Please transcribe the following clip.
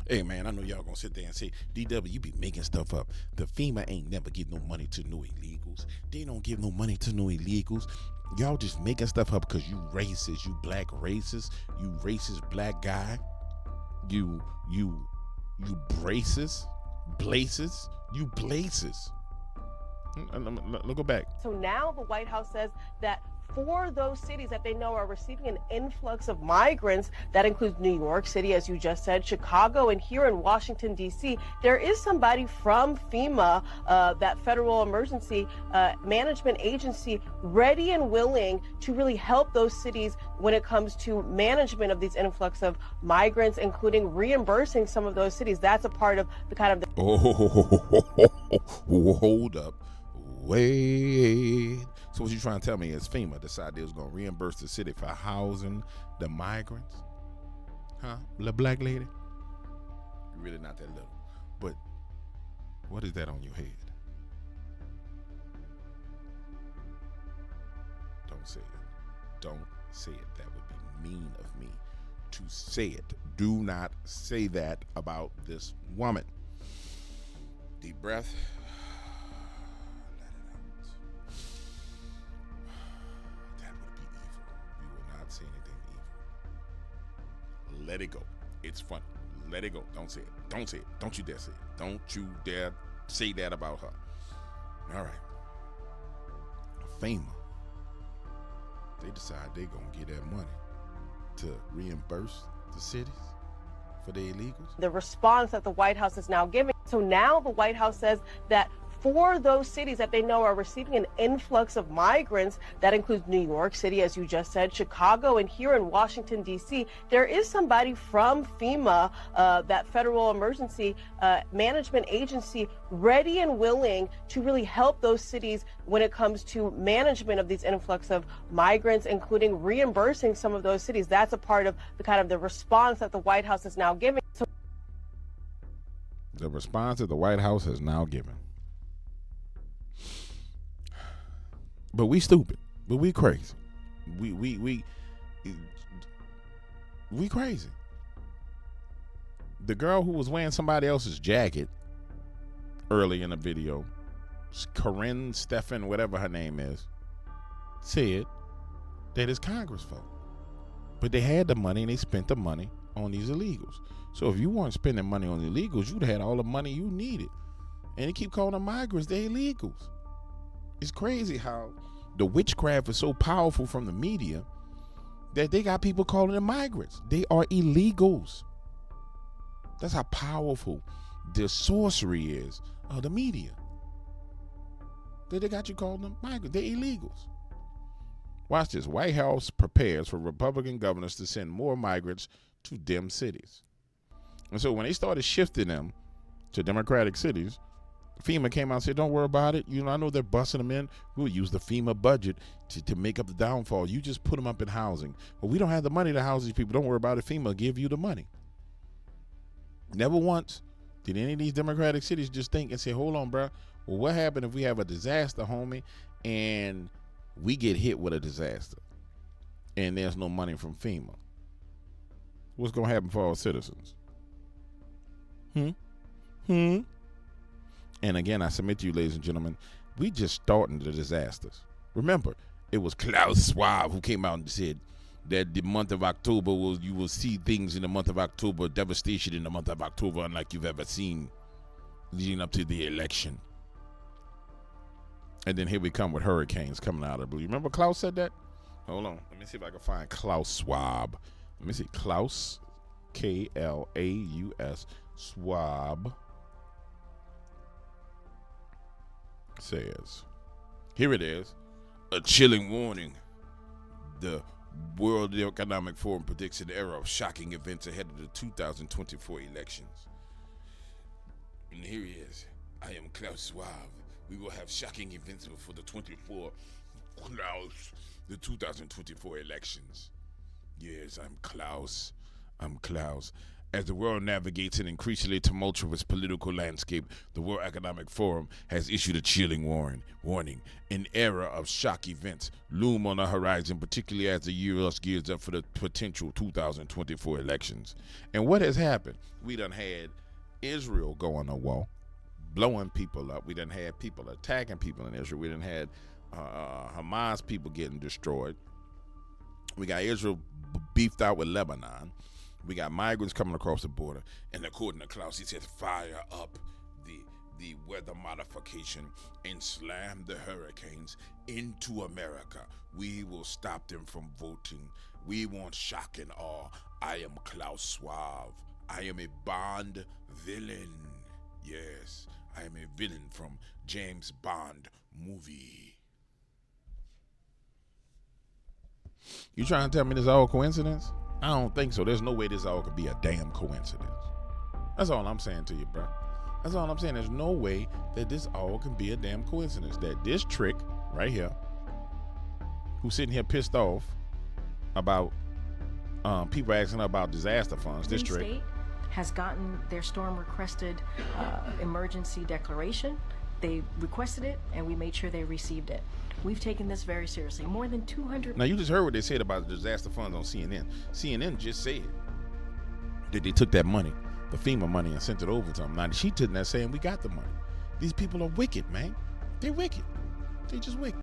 Hey man, I know y'all gonna sit there and say, DW, you be making stuff up. The FEMA ain't never give no money to no illegals. They don't give no money to no illegals. Y'all just making stuff up because you racist, you black racist, you racist black guy, you braces, blazes, you blazes. Let's go back. So now the White House says that for those cities that they know are receiving an influx of migrants, that includes New York City, as you just said, Chicago, and here in Washington, D.C., there is somebody from FEMA, that federal emergency management agency, ready and willing to really help those cities when it comes to management of these influx of migrants, including reimbursing some of those cities. That's a part of the kind of... Hold up. Wait. So what you trying to tell me is FEMA decided they was going to reimburse the city for housing the migrants? Huh? Little black lady? You're really not that little. But what is that on your head? Don't say it. Don't say it. That would be mean of me to say it. Do not say that about this woman. Deep breath. Let it go. It's funny. Let it go. Don't say it. Don't say it. Don't you dare say it. Don't you dare say that about her. All right. FEMA. They decide they're going to get that money to reimburse the cities for the illegals. The response that the White House is now giving. So now the White House says that for those cities that they know are receiving an influx of migrants, that includes New York City, as you just said, Chicago, and here in Washington, D.C., there is somebody from FEMA, that federal emergency management agency, ready and willing to really help those cities when it comes to management of these influx of migrants, including reimbursing some of those cities. That's a part of the kind of the response that the White House is now giving. So the response that the White House has now given. But we stupid. But we crazy. We crazy. The girl who was wearing somebody else's jacket early in the video, Corinne Stephan, whatever her name is, said that it's Congress' fault. But they had the money and they spent the money on these illegals. So if you weren't spending money on illegals, you'd have had all the money you needed. And they keep calling them migrants, they're illegals. It's crazy how the witchcraft is so powerful from the media that they got people calling them migrants. They are illegals. That's how powerful the sorcery is of the media. They got you calling them migrants. They're illegals. Watch this. White House prepares for Republican governors to send more migrants to dim cities. And so when they started shifting them to Democratic cities, FEMA came out and said, don't worry about it. I know they're busting them in. We'll use the FEMA budget to make up the downfall. You just put them up in housing. Well, we don't have the money to house these people. Don't worry about it. FEMA will give you the money. Never once did any of these Democratic cities just think and say, hold on, bro. Well, what happened if we have a disaster, homie, and we get hit with a disaster and there's no money from FEMA? What's going to happen for our citizens? And again, I submit to you, ladies and gentlemen, we just starting the disasters. Remember, it was Klaus Schwab who came out and said that the month of October, you will see things in the month of October, devastation in the month of October, unlike you've ever seen leading up to the election. And then here we come with hurricanes coming out of the blue. Remember Klaus said that? Hold on. Let me see if I can find Klaus Schwab. Let me see. Klaus, Klaus, Schwab. Says, here it is, a chilling warning. The World Economic Forum predicts an era of shocking events ahead of the 2024 elections. And here he is. I am Klaus Schwab. We will have shocking events for the 2024 elections. Yes, I'm Klaus. As the world navigates an increasingly tumultuous political landscape, the World Economic Forum has issued a chilling warning. An era of shock events loom on the horizon, particularly as the U.S. gears up for the potential 2024 elections. And what has happened? We done had Israel going to war, blowing people up. We done had people attacking people in Israel. We done had Hamas people getting destroyed. We got Israel beefed out with Lebanon. We got migrants coming across the border, and according to Klaus, he says fire up the weather modification and slam the hurricanes into America. We will stop them from voting. We want shock and awe. I am Klaus Schwab. I am a Bond villain. Yes, I am a villain from James Bond movie. You trying to tell me this is all coincidence? I don't think so. There's no way this all could be a damn coincidence. That's all I'm saying to you, bro. That's all I'm saying. There's no way that this all can be a damn coincidence. That this trick right here, who's sitting here pissed off about people asking her about disaster funds, this trick State has gotten their storm requested emergency declaration. They requested it, and we made sure they received it. We've taken this very seriously. More than 200... Now, you just heard what they said about the disaster funds on CNN. CNN just said that they took that money, the FEMA money, and sent it over to them. Now, she took that saying we got the money. These people are wicked, man. They're wicked. They just wicked.